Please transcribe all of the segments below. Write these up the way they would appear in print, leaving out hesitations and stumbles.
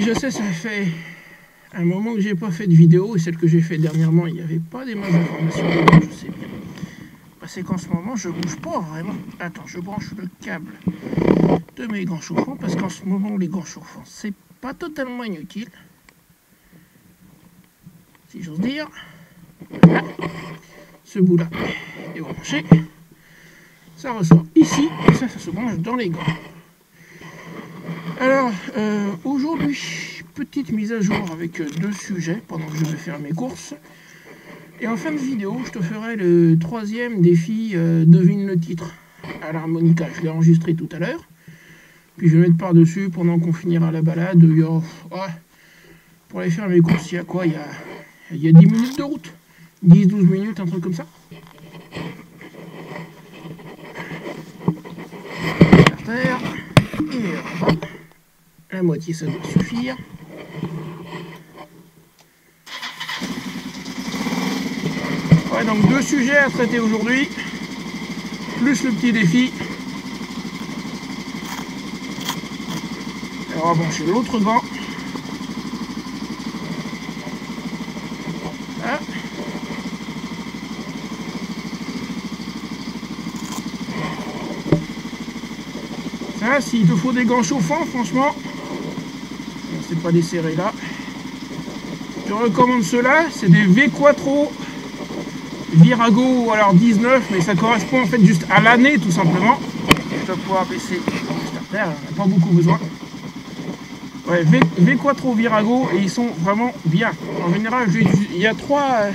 je sais, ça fait un moment que j'ai pas fait de vidéo, et celle que j'ai fait dernièrement, il n'y avait pas des masses d'informations dedans, je sais bien. Bah, c'est qu'en ce moment, je bouge pas vraiment. Attends, je branche le câble de mes gants chauffants, parce qu'en ce moment, les gants chauffants, c'est pas totalement inutile, si j'ose dire. Voilà. Ce bout-là est branché. Ça ressort ici, et ça se branche dans les gants. Alors, aujourd'hui, petite mise à jour avec deux sujets pendant que je vais faire mes courses. Et en fin de vidéo, je te ferai le troisième défi devine le titre à l'harmonica. Je l'ai enregistré tout à l'heure. Puis je vais mettre par-dessus pendant qu'on finira la balade. Pour aller faire mes courses, il y a quoi? Il y a 10 minutes de route. 10-12 minutes, un truc comme ça. Par terre. Et hop. La moitié, ça doit suffire. Ouais, donc deux sujets à traiter aujourd'hui, plus le petit défi. Alors on va brancher l'autre gant. Là. Ça, s'il te faut des gants chauffants, franchement, c'est pas des serrés là. Je recommande ceux-là, c'est des V4 Virago, alors 19, mais ça correspond en fait juste à l'année tout simplement. Je vais pouvoir baisser le starter, on n'a pas beaucoup besoin. Ouais, V4 Virago, et ils sont vraiment bien. En général, il y a trois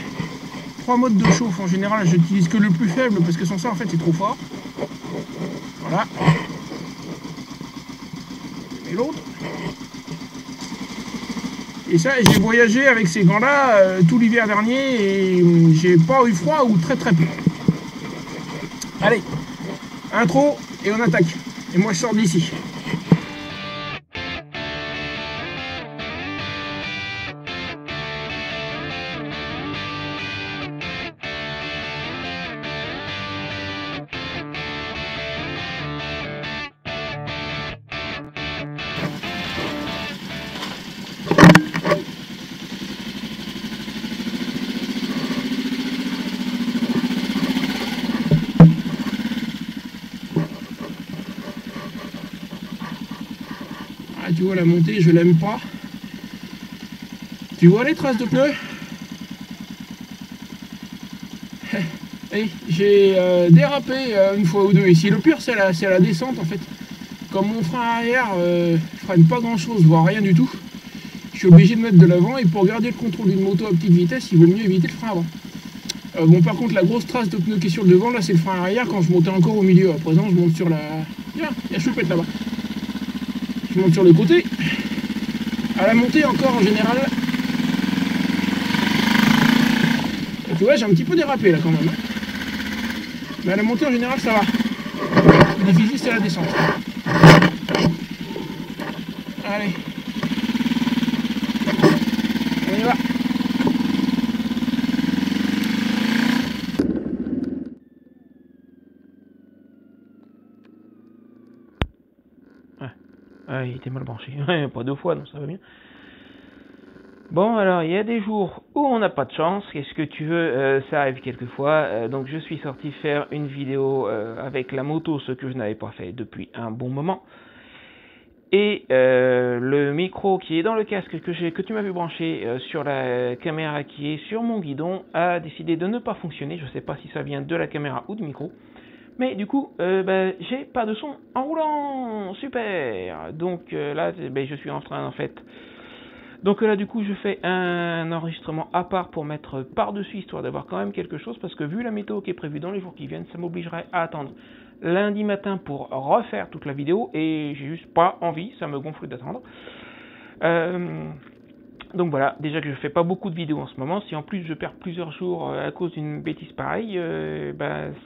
modes de chauffe. En général, j'utilise que le plus faible parce que sans ça en fait c'est trop fort. Voilà. Et l'autre. Et ça, j'ai voyagé avec ces gants-là tout l'hiver dernier et j'ai pas eu froid ou très très peu. Allez, intro et on attaque. Et moi je sors d'ici. Tu vois la montée, je l'aime pas. Tu vois les traces de pneus? J'ai dérapé une fois ou deux ici. Le pire c'est la descente en fait. Comme mon frein arrière freine pas grand chose, voire rien du tout, je suis obligé de mettre de l'avant, et pour garder le contrôle d'une moto à petite vitesse, il vaut mieux éviter le frein avant. Bon, par contre, la grosse trace de pneu qui est sur le devant, là c'est le frein arrière quand je montais encore au milieu. À présent, je monte sur la... Tiens, il y a Choupette là-bas. Je monte sur le côté. À la montée encore en général. Et tu vois, j'ai un petit peu dérapé là quand même. Mais à la montée en général ça va. Le difficile c'est la descente. Allez. On y va. Ah, il était mal branché. Pas deux fois, non, ça va bien. Bon, alors, il y a des jours où on n'a pas de chance. Qu'est-ce que tu veux, ça arrive quelquefois. Donc, je suis sorti faire une vidéo avec la moto, ce que je n'avais pas fait depuis un bon moment. Et le micro qui est dans le casque que tu m'as vu brancher sur la caméra qui est sur mon guidon a décidé de ne pas fonctionner. Je ne sais pas si ça vient de la caméra ou du micro. Mais du coup, j'ai pas de son en roulant. Super. Donc là, je suis en train en fait. Donc là, du coup, je fais un enregistrement à part pour mettre par-dessus, histoire d'avoir quand même quelque chose, parce que vu la météo qui est prévue dans les jours qui viennent, ça m'obligerait à attendre lundi matin pour refaire toute la vidéo, et j'ai juste pas envie, ça me gonfle d'attendre. Donc voilà, déjà que je fais pas beaucoup de vidéos en ce moment, si en plus je perds plusieurs jours à cause d'une bêtise pareille,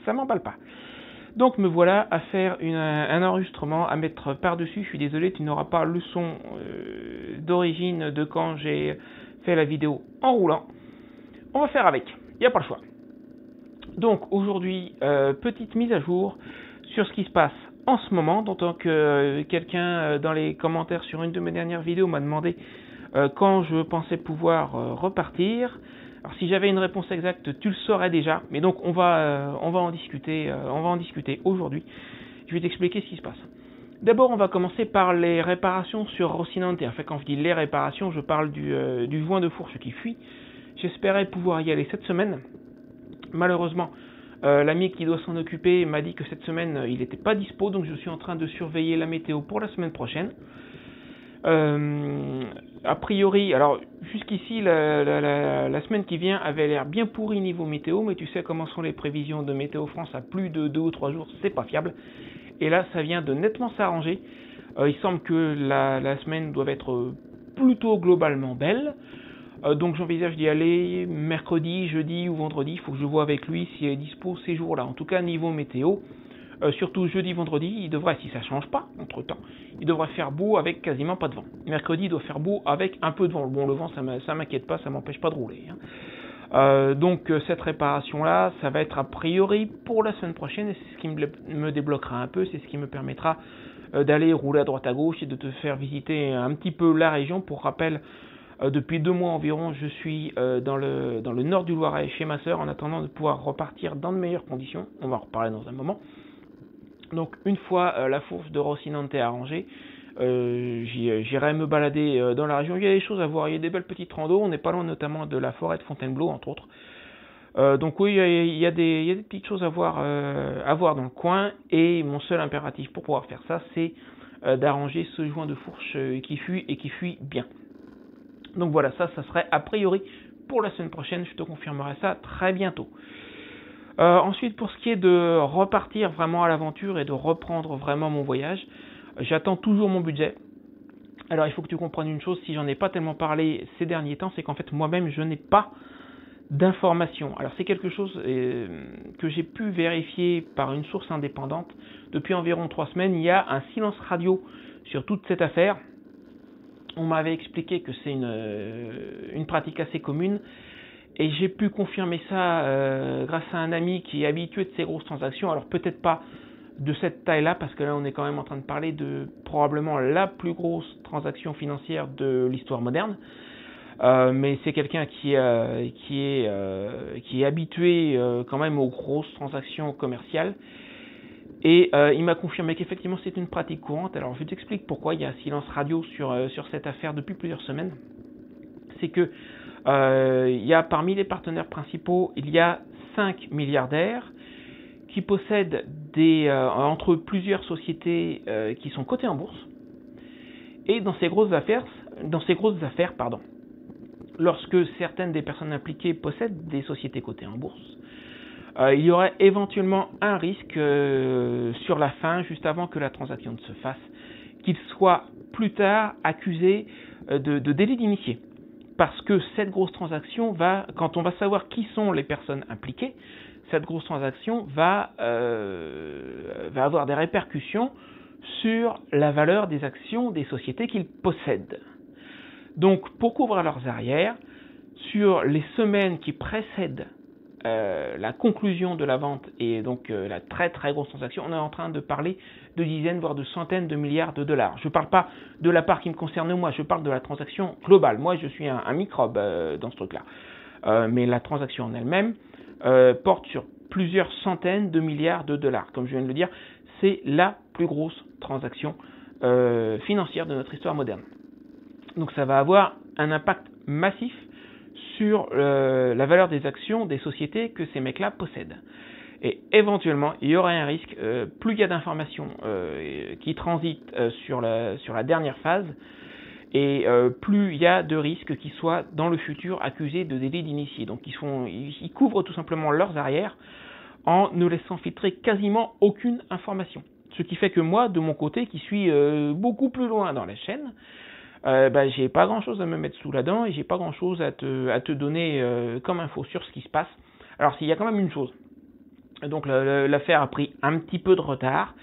ça m'emballe pas. Donc me voilà à faire un enregistrement à mettre par-dessus. Je suis désolé, tu n'auras pas le son d'origine de quand j'ai fait la vidéo en roulant. On va faire avec, il n'y a pas le choix. Donc aujourd'hui, petite mise à jour sur ce qui se passe en ce moment. Donc quelqu'un dans les commentaires sur une de mes dernières vidéos m'a demandé quand je pensais pouvoir repartir. Alors si j'avais une réponse exacte, tu le saurais déjà, mais donc on va en discuter aujourd'hui. Je vais t'expliquer ce qui se passe. D'abord, on va commencer par les réparations sur Rocinante. En fait, quand je dis les réparations, je parle du joint de fourche qui fuit. J'espérais pouvoir y aller cette semaine. Malheureusement, l'ami qui doit s'en occuper m'a dit que cette semaine, il n'était pas dispo, donc je suis en train de surveiller la météo pour la semaine prochaine. A priori, alors jusqu'ici, la semaine qui vient avait l'air bien pourrie niveau météo, mais tu sais comment sont les prévisions de Météo France à plus de 2 ou 3 jours, c'est pas fiable. Et là, ça vient de nettement s'arranger. Il semble que la semaine doit être plutôt globalement belle. Donc j'envisage d'y aller mercredi, jeudi ou vendredi. Il faut que je vois avec lui s'il est dispo ces jours-là. En tout cas, niveau météo, surtout jeudi, vendredi, il devrait, si ça ne change pas entre-temps, il devrait faire beau avec quasiment pas de vent. Mercredi, il doit faire beau avec un peu de vent. Bon, le vent, ça m'inquiète pas, ça m'empêche pas de rouler. Donc cette réparation-là, ça va être a priori pour la semaine prochaine, et c'est ce qui me débloquera un peu, c'est ce qui me permettra d'aller rouler à droite à gauche et de te faire visiter un petit peu la région. Pour rappel, depuis 2 mois environ, je suis dans le nord du Loiret chez ma sœur, en attendant de pouvoir repartir dans de meilleures conditions. On va en reparler dans un moment. Donc une fois la fourche de Rocinante arrangée, j'irai me balader dans la région. Il y a des choses à voir, il y a des belles petites randos, on n'est pas loin notamment de la forêt de Fontainebleau entre autres. Donc oui, il y a des petites choses à voir dans le coin, et mon seul impératif pour pouvoir faire ça, c'est d'arranger ce joint de fourche qui fuit et qui fuit bien. Donc voilà, ça serait a priori pour la semaine prochaine, je te confirmerai ça très bientôt. Ensuite, pour ce qui est de repartir vraiment à l'aventure et de reprendre vraiment mon voyage, j'attends toujours mon budget. Alors il faut que tu comprennes une chose, si j'en ai pas tellement parlé ces derniers temps, c'est qu'en fait moi-même je n'ai pas d'informations. Alors c'est quelque chose que j'ai pu vérifier par une source indépendante. Depuis environ 3 semaines, il y a un silence radio sur toute cette affaire. On m'avait expliqué que c'est une pratique assez commune, et j'ai pu confirmer ça grâce à un ami qui est habitué de ces grosses transactions. Alors peut-être pas de cette taille-là, parce que là on est quand même en train de parler de probablement la plus grosse transaction financière de l'histoire moderne. Mais c'est quelqu'un qui est habitué quand même aux grosses transactions commerciales. Et il m'a confirmé qu'effectivement c'est une pratique courante. Alors je t'explique pourquoi il y a un silence radio sur cette affaire depuis plusieurs semaines. C'est que il y a parmi les partenaires principaux, il y a 5 milliardaires qui possèdent entre plusieurs sociétés qui sont cotées en bourse. Et dans ces grosses affaires, lorsque certaines des personnes impliquées possèdent des sociétés cotées en bourse, il y aurait éventuellement un risque sur la fin, juste avant que la transaction ne se fasse, qu'ils soient plus tard accusés de délit d'initié. Parce que cette grosse transaction quand on va savoir qui sont les personnes impliquées, cette grosse transaction va avoir des répercussions sur la valeur des actions des sociétés qu'ils possèdent. Donc, pour couvrir leurs arrières, sur les semaines qui précèdent la conclusion de la vente et donc la très très grosse transaction, on est en train de parler de dizaines voire de centaines de milliards de dollars. Je ne parle pas de la part qui me concerne moi, je parle de la transaction globale. Moi je suis un microbe dans ce truc-là. Mais la transaction en elle-même porte sur plusieurs centaines de milliards de dollars. Comme je viens de le dire, c'est la plus grosse transaction financière de notre histoire moderne. Donc ça va avoir un impact massif sur la valeur des actions des sociétés que ces mecs-là possèdent. Et éventuellement, il y aurait un risque, plus il y a d'informations qui transitent sur la dernière phase, et plus il y a de risques qu'ils soient dans le futur accusés de délit d'initié. Donc ils couvrent tout simplement leurs arrières en ne laissant filtrer quasiment aucune information. Ce qui fait que moi, de mon côté, qui suis beaucoup plus loin dans la chaîne, j'ai pas grand chose à me mettre sous la dent et j'ai pas grand chose à te donner comme info sur ce qui se passe. Alors s'il y a quand même une chose, donc l'affaire a pris un petit peu de retard,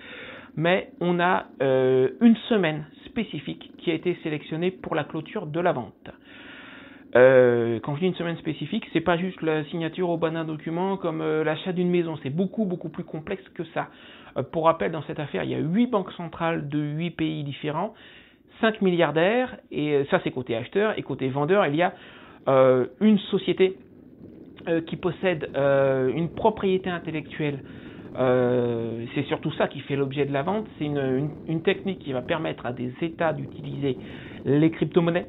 mais on a une semaine spécifique qui a été sélectionnée pour la clôture de la vente. Quand je dis une semaine spécifique, c'est pas juste la signature au bas d'un document comme l'achat d'une maison, c'est beaucoup plus complexe que ça. Pour rappel, dans cette affaire, il y a 8 banques centrales de 8 pays différents, 5 milliardaires, et ça c'est côté acheteur, et côté vendeur, il y a une société qui possède une propriété intellectuelle. C'est surtout ça qui fait l'objet de la vente, c'est une technique qui va permettre à des États d'utiliser les crypto-monnaies.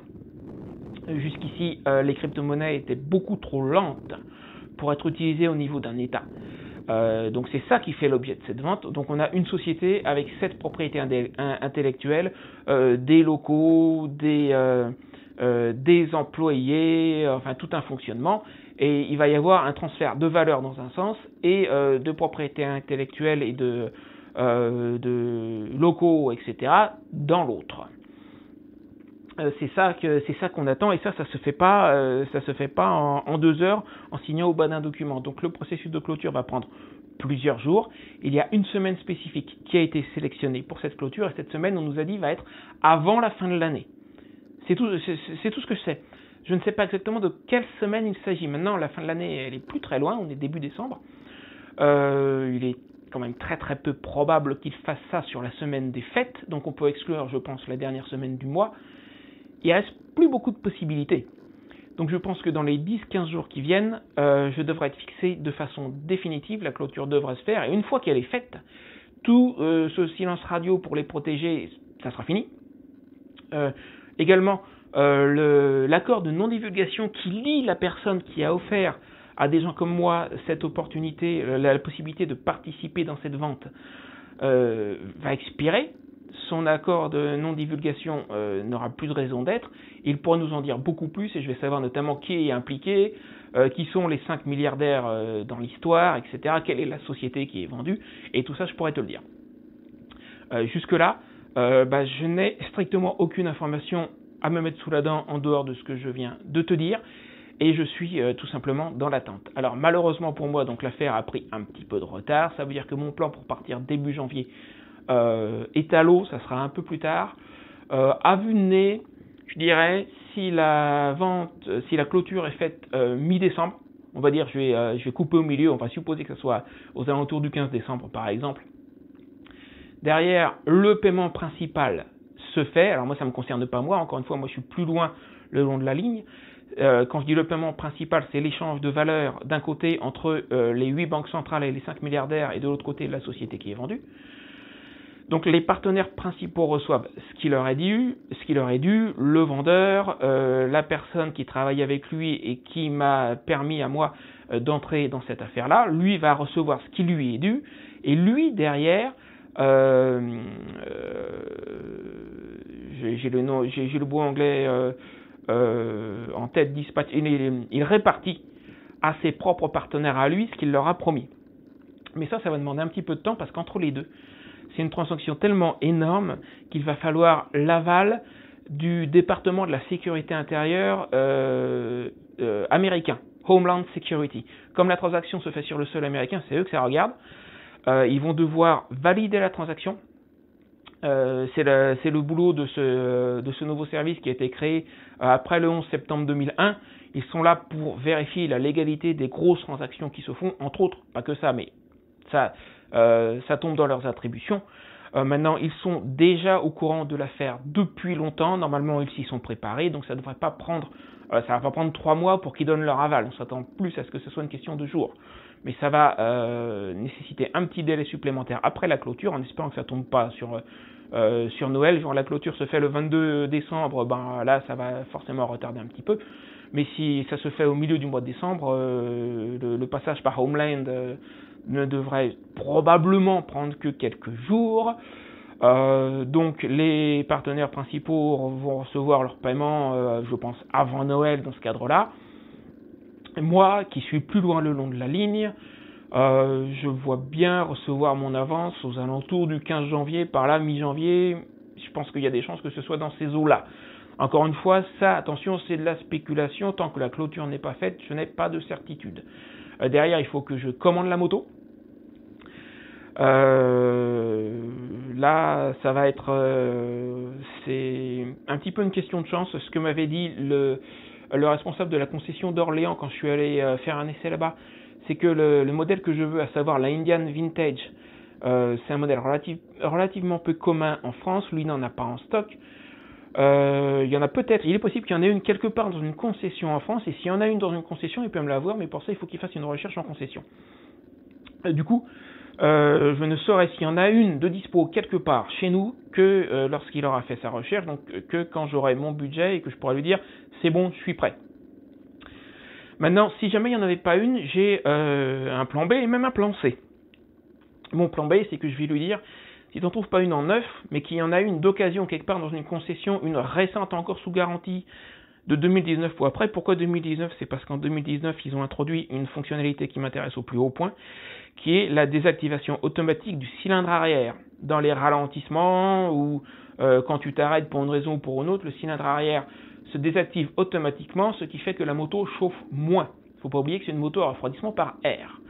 Jusqu'ici, les crypto-monnaies étaient beaucoup trop lentes pour être utilisées au niveau d'un État. Donc c'est ça qui fait l'objet de cette vente. Donc on a une société avec cette propriété intellectuelle, des locaux, des employés, enfin tout un fonctionnement. Et il va y avoir un transfert de valeur dans un sens et de propriété intellectuelle et de locaux, etc. dans l'autre. C'est ça qu'on attend, et ça se fait pas en 2 heures en signant au bas d'un document. Donc le processus de clôture va prendre plusieurs jours. Il y a une semaine spécifique qui a été sélectionnée pour cette clôture, et cette semaine, on nous a dit, va être avant la fin de l'année. C'est tout ce que je sais. Je ne sais pas exactement de quelle semaine il s'agit. Maintenant, la fin de l'année, elle est plus très loin, on est début décembre. Il est quand même très peu probable qu'il fasse ça sur la semaine des fêtes, donc on peut exclure, je pense, la dernière semaine du mois. Il ne reste plus beaucoup de possibilités. Donc je pense que dans les 10-15 jours qui viennent, je devrais être fixé de façon définitive, la clôture devrait se faire, et une fois qu'elle est faite, tout ce silence radio pour les protéger, ça sera fini. Également, l'accord de non-divulgation qui lie la personne qui a offert à des gens comme moi cette opportunité, la possibilité de participer dans cette vente, va expirer. Son accord de non-divulgation n'aura plus de raison d'être. Il pourra nous en dire beaucoup plus, et je vais savoir notamment qui est impliqué, qui sont les 5 milliardaires dans l'histoire, etc., quelle est la société qui est vendue, et tout ça je pourrais te le dire. Jusque-là, je n'ai strictement aucune information à me mettre sous la dent en dehors de ce que je viens de te dire, et je suis tout simplement dans l'attente. Alors malheureusement pour moi, donc l'affaire a pris un petit peu de retard, ça veut dire que mon plan pour partir début janvier est à l'eau, ça sera un peu plus tard. À vue de nez, je dirais, si la clôture est faite mi-décembre, on va dire, je vais couper au milieu, on va supposer que ce soit aux alentours du 15 décembre par exemple. Derrière, le paiement principal se fait. Alors moi, ça ne me concerne pas moi, encore une fois, moi je suis plus loin le long de la ligne. Quand je dis le paiement principal, c'est l'échange de valeur d'un côté entre les 8 banques centrales et les 5 milliardaires, et de l'autre côté la société qui est vendue. Donc les partenaires principaux reçoivent ce qui leur est dû, le vendeur, la personne qui travaille avec lui et qui m'a permis à moi d'entrer dans cette affaire-là, lui va recevoir ce qui lui est dû, et lui derrière, j'ai le mot anglais en tête, dispatch, il répartit à ses propres partenaires à lui ce qu'il leur a promis. Mais ça va demander un petit peu de temps, parce qu'entre les deux, c'est une transaction tellement énorme qu'il va falloir l'aval du département de la sécurité intérieure américain, Homeland Security. Comme la transaction se fait sur le sol américain, c'est eux que ça regarde. Ils vont devoir valider la transaction. C'est le boulot de ce nouveau service qui a été créé après le 11 septembre 2001. Ils sont là pour vérifier la légalité des grosses transactions qui se font, entre autres, pas que ça, mais ça tombe dans leurs attributions. Maintenant, ils sont déjà au courant de l'affaire depuis longtemps. Normalement, ils s'y sont préparés, donc ça ne devrait pas prendre, ça va pas prendre 3 mois pour qu'ils donnent leur aval. On s'attend plus à ce que ce soit une question de jours. Mais ça va nécessiter un petit délai supplémentaire après la clôture, en espérant que ça ne tombe pas sur Noël. Genre la clôture se fait le 22 décembre, là ça va forcément retarder un petit peu. Mais si ça se fait au milieu du mois de décembre, le passage par Homeland ne devrait probablement prendre que quelques jours. Donc les partenaires principaux vont recevoir leur paiement, je pense, avant Noël dans ce cadre-là. Moi, qui suis plus loin le long de la ligne, je vois bien recevoir mon avance aux alentours du 15 janvier, par là, mi-janvier. Je pense qu'il y a des chances que ce soit dans ces eaux-là. Encore une fois, ça, attention, c'est de la spéculation. Tant que la clôture n'est pas faite, je n'ai pas de certitude. Derrière, il faut que je commande la moto. Là, ça va être... c'est un petit peu une question de chance. Ce que m'avait dit le responsable de la concession d'Orléans quand je suis allé faire un essai là-bas, c'est que le modèle que je veux, à savoir la Indian Vintage, c'est un modèle relativement peu commun en France. Lui n'en a pas en stock. Il y en a peut-être, il est possible qu'il y en ait une quelque part dans une concession en France, et s'il y en a une dans une concession, il peut me l'avoir, mais pour ça, il faut qu'il fasse une recherche en concession. Du coup, je ne saurais s'il y en a une de dispo quelque part chez nous que lorsqu'il aura fait sa recherche, donc que quand j'aurai mon budget et que je pourrai lui dire c'est bon, je suis prêt. Maintenant, si jamais il n'y en avait pas une, j'ai un plan B et même un plan C. Mon plan B, c'est que je vais lui dire si tu n'en trouves pas une en neuf, mais qu'il y en a une d'occasion quelque part dans une concession, une récente encore sous garantie de 2019 ou après. Pourquoi 2019? C'est parce qu'en 2019, ils ont introduit une fonctionnalité qui m'intéresse au plus haut point, qui est la désactivation automatique du cylindre arrière. Dans les ralentissements ou quand tu t'arrêtes pour une raison ou pour une autre, le cylindre arrière se désactive automatiquement, ce qui fait que la moto chauffe moins. Il ne faut pas oublier que c'est une moto à refroidissement par air.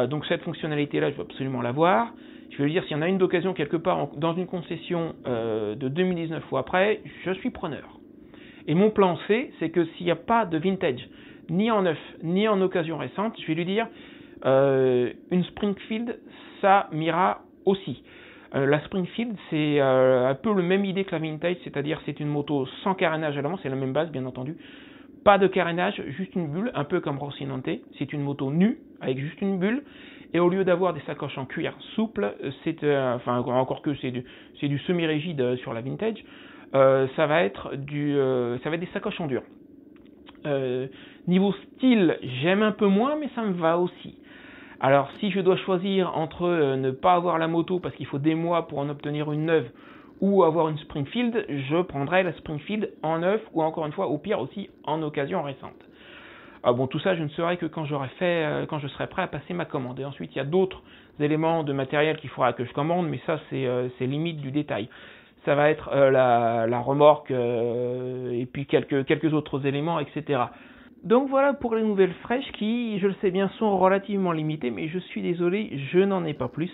Donc cette fonctionnalité-là, je veux absolument l'avoir. Je vais lui dire s'il y en a une d'occasion quelque part dans une concession de 2019 ou après, je suis preneur. Et mon plan C, c'est que s'il n'y a pas de vintage, ni en neuf, ni en occasion récente, je vais lui dire une Springfield, ça m'ira aussi. La Springfield, c'est un peu le même idée que la vintage, c'est-à-dire c'est une moto sans carénage à l'avant, c'est la même base bien entendu. Pas de carénage, juste une bulle, un peu comme Rocinante. C'est une moto nue, avec juste une bulle. Et au lieu d'avoir des sacoches en cuir souple, enfin encore que c'est du semi-rigide sur la vintage, ça va être des sacoches en dur. Niveau style, j'aime un peu moins, mais ça me va aussi. Alors si je dois choisir entre ne pas avoir la moto parce qu'il faut des mois pour en obtenir une neuve, ou avoir une Springfield, je prendrai la Springfield en neuf, ou encore une fois, au pire aussi, en occasion récente. Bon, tout ça, je ne saurai que quand je serai prêt à passer ma commande. Et ensuite, il y a d'autres éléments de matériel qu'il faudra que je commande, mais ça, c'est limite du détail. Ça va être la remorque et puis quelques autres éléments, etc. Donc voilà pour les nouvelles fraîches qui, je le sais bien, sont relativement limitées, mais je suis désolé, je n'en ai pas plus.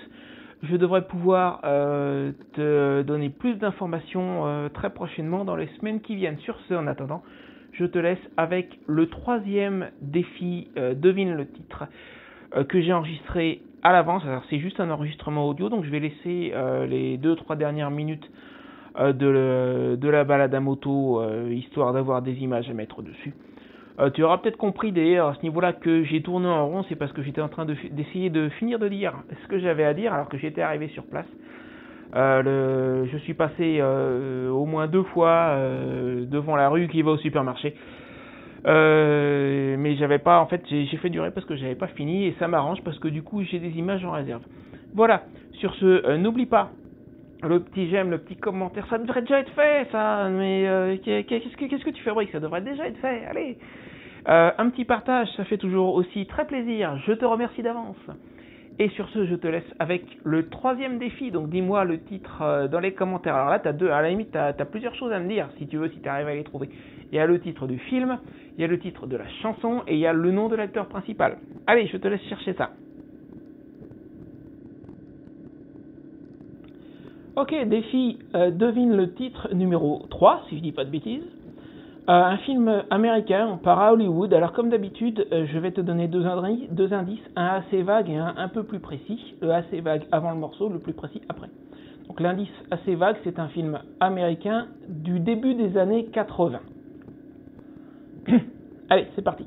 Je devrais pouvoir te donner plus d'informations très prochainement dans les semaines qui viennent. Sur ce, en attendant, je te laisse avec le troisième défi, devine le titre, que j'ai enregistré à l'avance. Alors c'est juste un enregistrement audio, donc je vais laisser les 2-3 dernières minutes de la balade à moto, histoire d'avoir des images à mettre dessus. Tu auras peut-être compris d'ailleurs à ce niveau-là que j'ai tourné en rond, c'est parce que j'étais en train d'essayer de finir de dire ce que j'avais à dire alors que j'étais arrivé sur place. Je suis passé au moins 2 fois devant la rue qui va au supermarché. Mais j'avais pas, en fait, j'ai fait durer parce que j'avais pas fini et ça m'arrange parce que du coup j'ai des images en réserve. Voilà, sur ce, n'oublie pas le petit j'aime, le petit commentaire, ça devrait déjà être fait ça, mais qu'est-ce que tu fabriques, ça devrait déjà être fait, allez. Un petit partage, ça fait toujours aussi très plaisir, je te remercie d'avance. Et sur ce, je te laisse avec le troisième défi, donc dis-moi le titre dans les commentaires. Alors là, à la limite, t'as plusieurs choses à me dire, si tu veux, si tu arrives à les trouver. Il y a le titre du film, il y a le titre de la chanson, et il y a le nom de l'acteur principal. Allez, je te laisse chercher ça. Ok, défi, devine le titre numéro 3, si je dis pas de bêtises. Un film américain par Hollywood. Alors comme d'habitude, je vais te donner deux indices, un assez vague et un peu plus précis. Le assez vague avant le morceau, le plus précis après. Donc l'indice assez vague, c'est un film américain du début des années 80. Allez, c'est parti.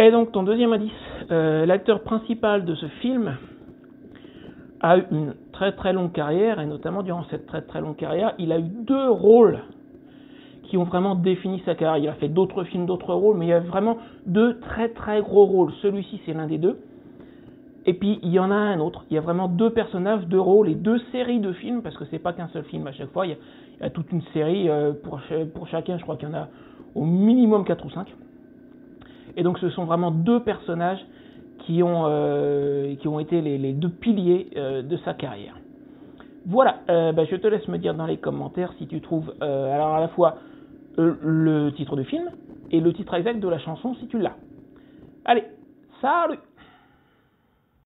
Et donc ton deuxième indice, l'acteur principal de ce film a eu une très très longue carrière, et notamment durant cette très très longue carrière, il a eu 2 rôles qui ont vraiment défini sa carrière. Il a fait d'autres films, d'autres rôles, mais il y a vraiment 2 très très gros rôles. Celui-ci, c'est l'un des 2. Et puis, il y en a un autre. Il y a vraiment 2 personnages, 2 rôles et 2 séries de films, parce que c'est pas qu'un seul film à chaque fois. Il y a toute une série. Pour chacun, je crois qu'il y en a au minimum 4 ou 5. Et donc, ce sont vraiment 2 personnages qui ont été les 2 piliers de sa carrière. Voilà, je te laisse me dire dans les commentaires si tu trouves alors à la fois le titre du film et le titre exact de la chanson si tu l'as. Allez, salut!